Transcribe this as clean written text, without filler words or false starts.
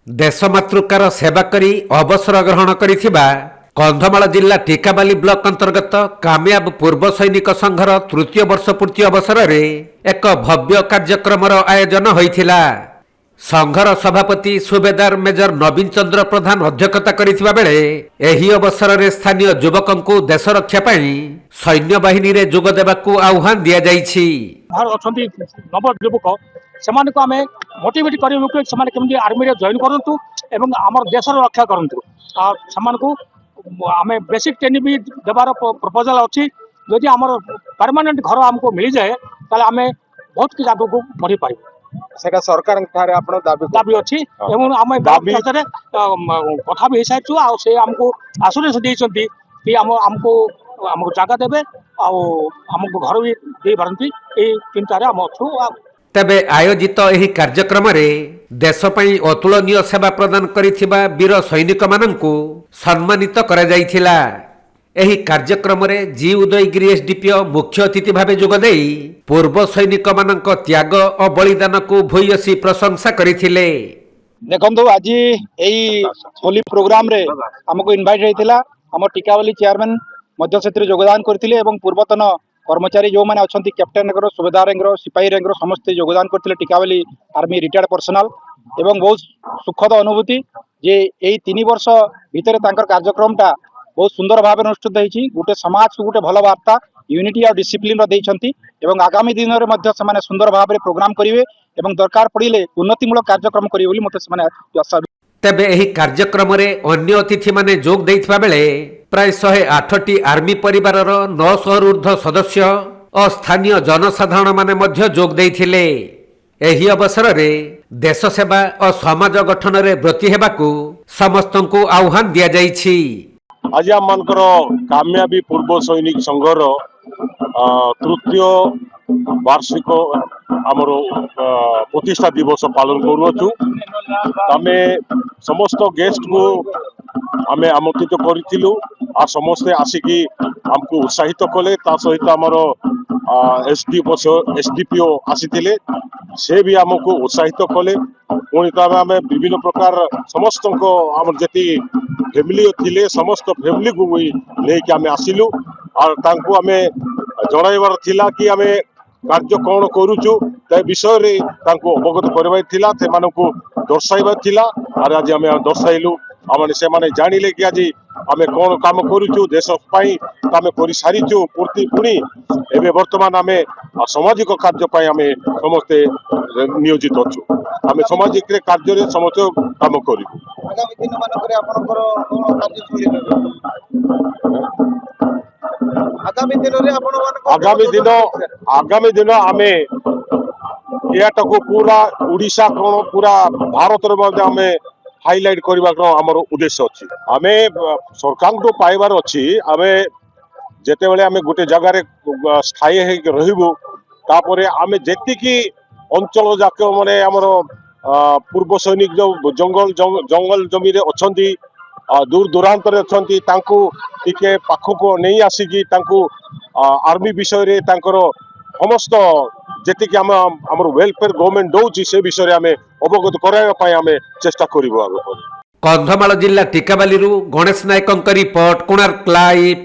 ଦେଶମାତୃକାର ସେବା କରି ଅବସର ଗ୍ରହଣ କରିଥିବା କନ୍ଧମାଳ ଜିଲ୍ଲା ଟିକାବାଲି ବ୍ଲକ ଅନ୍ତର୍ଗତ କାମିଆବ ପୂର୍ବ ସୈନିକ ସଂଘର ତୃତୀୟ ବର୍ଷ ପୂର୍ତ୍ତି ଅବସରରେ ଏକ ଭବ୍ୟ କାର୍ଯ୍ୟକ୍ରମର ଆୟୋଜନ ହୋଇଥିଲା। ସଂଘର ସଭାପତି ସୁବେଦାର ମେଜର ନବୀନ ଚନ୍ଦ୍ର ପ୍ରଧାନ ଅଧ୍ୟକ୍ଷତା କରିଥିବା ବେଳେ ଏହି ଅବସରରେ ସ୍ଥାନୀୟ ଯୁବକଙ୍କୁ ଦେଶ ରକ୍ଷା ପାଇଁ ସୈନ୍ୟବାହିନୀରେ ଯୋଗ ଦେବାକୁ ଆହ୍ୱାନ ଦିଆଯାଇଛି। ନବ ଯୁବକ ସେମାନଙ୍କୁ ଆମେ ମୋଟିଭେଟ୍ କରିବୁ କି ସେମାନେ କେମିତି ଆର୍ମିରେ ଜଏନ୍ କରନ୍ତୁ ଏବଂ ଆମର ଦେଶର ରକ୍ଷା କରନ୍ତୁ। ସେମାନଙ୍କୁ ଆମେ ବେସିକ୍ ଟ୍ରେନିଂ ବି ଦେବାର ପ୍ରପୋଜାଲ ଅଛି। ଯଦି ଆମର ପରମାନେଣ୍ଟ ଘର ଆମକୁ ମିଳିଯାଏ ତାହେଲେ ଆମେ ବହୁତ କିଛି ଆଗକୁ ବଢ଼ିପାରିବୁ। ସେଟା ସରକାରଙ୍କ ଆପଣ ଦାବି ଅଛି ଏବଂ ଆମେ ଭିତରେ କଥା ବି ହେଇସାରିଛୁ। ଆଉ ସେ ଆମକୁ ଆସୁରେନ୍ସ ଦେଇଛନ୍ତି କି ଆମକୁ ଜାଗା ଦେବେ ଆଉ ଆମକୁ ଘର ବି ଦେଇପାରନ୍ତି। ଏଇ ଚିନ୍ତାରେ ଆମେ ଅଛୁ। ତେବେ ଆୟୋଜିତ ଏହି କାର୍ଯ୍ୟକ୍ରମରେ ଦେଶ ପାଇଁ ଅତୁଳନୀୟ ସେବା ପ୍ରଦାନ କରିଥିବା ବୀର ସୈନିକମାନଙ୍କୁ ସମ୍ମାନିତ କରାଯାଇଥିଲା। ଏହି କାର୍ଯ୍ୟକ୍ରମରେ ଜି ଉଦୟଗିରି ଏସଡିପିଓ ମୁଖ୍ୟ ଅତିଥି ଭାବେ ଯୋଗଦେଇ ପୂର୍ବ ସୈନିକମାନଙ୍କ ତ୍ୟାଗ ଓ ବଳିଦାନକୁ ଭୂୟସୀ ପ୍ରଶଂସା କରିଥିଲେ। ଦେଖନ୍ତୁ ଆଜି ଏଇ ହୋଲି ପ୍ରୋଗ୍ରାମରେ ଆମକୁ ଇନଭାଇଟ୍ ହେଇଥିଲା। ଆମ ଟିକାବାଲି ଚେୟାରମ୍ୟାନ ମଧ୍ୟ ସେଥିରେ ଯୋଗଦାନ କରିଥିଲେ ଏବଂ ପୂର୍ବତନ कर्मचारी जो मैंने अच्छा कैप्टेन सुबेदार सिपाही रैंक समस्ते योगदान करते टिकावाली आर्मी रिटायर्ड पर्सनाल एवं बहुत सुखद अनुभूति जे यही 3 वर्ष भितर कार्यक्रम टा बहुत सुंदर भाव अनुष्ठित होती गोटे समाज को गोटे भल वार्ता यूनिटी और डिसिप्लिन एवं आगामी दिन में सुंदर भाव में प्रोग्राम करेंगे एवं दरकार पड़े उन्नतिमूलक कार्यक्रम करेंगे आशा। तेबे एही कार्यक्रम रे अन्य अतिथि माने जोग देइथिबा बेले प्राय 108टी आर्मी परिवारर 900 ऊर्ध्व सदस्य और स्थानीय जनसाधारण माने मध्य जोग देइथिले। एही अवसर रे देश सेवा और समाज गठन रे ब्रती हेबाकू समस्तंकु आह्वान दिया जाइछि। आज आमनकर कामयाबी पूर्व सैनिक संघर तृतीय वार्षिक आमर प्रतिष्ठा दिवस पालन करूँ। आम समस्त गेस्ट को आम आमंत्रित करूँ आ समस्ते आसिकी आमको उत्साहित कले। सहित आमर एसडीपीओ आसी से भी आमको उत्साहित कले। पुणी तो आम विभिन्न प्रकार समस्त आम जी फैमिली थिले समस्त फैमिली को भी लेकिन आम आसिलु और आम जनइबार थिला कि आम कार्य कौन करुचु विषय रे अवगत करवा दर्शाइबा थिला। और आज आम दर्शाइलु आम से जानिले कि आज आम कौन काम करुचु देश पाई आम कर सारीचु पूर्ति पुणी एवं बर्तमान आम सामाजिक कार्य आम समस्ते नियोजित अच्छु। आम सामाजिक कार्य समस्त काम करूँ। आगामी दिन आम या पूरा उड़ीसा कौन पूरा भारत आम हाइलाइट करने आमर उद्देश्य अच्छी। आम सरकार पाइबार अच्छी आम जिते बड़े आम गोटे जगार स्थायी रही आम जी अंचल जाक माने आमर पूर्व सैनिक जो जंगल जमी अच्छा दूर दूरांत अच्छा पाखक नहीं आसिकी आर्मी विषय रे समस्त जी आम वेलफेयर गवर्नमेंट दौर से विषय आम अवगत कराया चेष्टा करूँ। कंधमाल जिला टिकाबाली गणेश नायक रिपोर्ट कोणार्क लाइव।